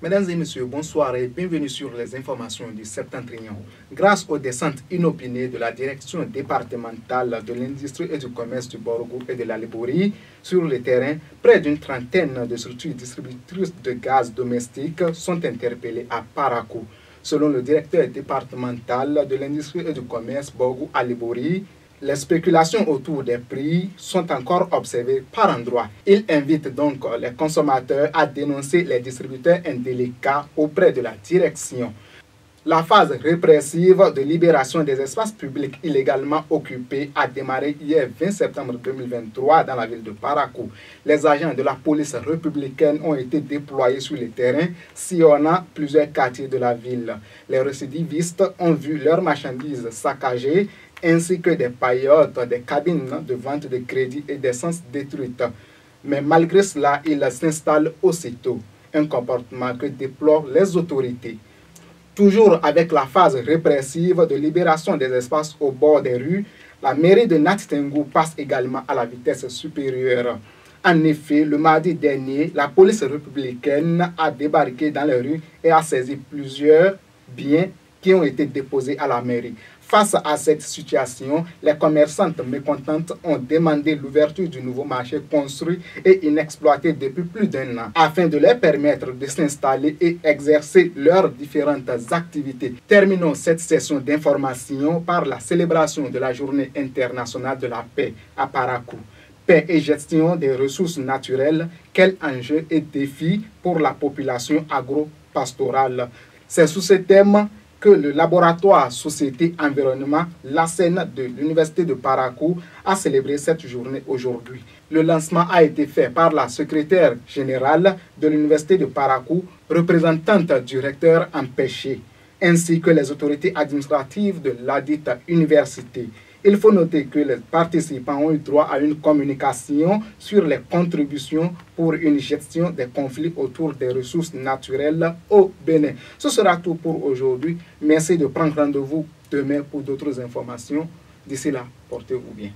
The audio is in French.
Mesdames et messieurs, bonsoir et bienvenue sur les informations du Septentrion. Grâce aux descentes inopinées de la direction départementale de l'industrie et du commerce du Borgo et de la Liborie, sur le terrain, près d'une trentaine de structures distributrices de gaz domestique sont interpellées à Parakou. Selon le directeur départemental de l'industrie et du commerce Borgo à Liborie, les spéculations autour des prix sont encore observées par endroits. Il invite donc les consommateurs à dénoncer les distributeurs indélicats auprès de la direction. La phase répressive de libération des espaces publics illégalement occupés a démarré hier 20 septembre 2023 dans la ville de Parakou. Les agents de la police républicaine ont été déployés sur le terrain, sillonnant plusieurs quartiers de la ville. Les récidivistes ont vu leurs marchandises saccagées, ainsi que des paillotes, des cabines de vente de crédit et d'essence détruites. Mais malgré cela, ils s'installent aussitôt, un comportement que déplorent les autorités. Toujours avec la phase répressive de libération des espaces au bord des rues, la mairie de Nati Tengou passe également à la vitesse supérieure. En effet, le mardi dernier, la police républicaine a débarqué dans les rues et a saisi plusieurs biens qui ont été déposés à la mairie. Face à cette situation, les commerçantes mécontentes ont demandé l'ouverture du nouveau marché construit et inexploité depuis plus d'un an, afin de leur permettre de s'installer et exercer leurs différentes activités. Terminons cette session d'information par la célébration de la Journée internationale de la paix à Parakou. Paix et gestion des ressources naturelles, quels enjeux et défis pour la population agro-pastorale. C'est sous ce thème que le laboratoire Société Environnement, l'ASEN de l'Université de Parakou, a célébré cette journée aujourd'hui. Le lancement a été fait par la secrétaire générale de l'Université de Parakou, représentante du recteur empêché, ainsi que les autorités administratives de ladite université. Il faut noter que les participants ont eu droit à une communication sur les contributions pour une gestion des conflits autour des ressources naturelles au Bénin. Ce sera tout pour aujourd'hui. Merci de prendre rendez-vous demain pour d'autres informations. D'ici là, portez-vous bien.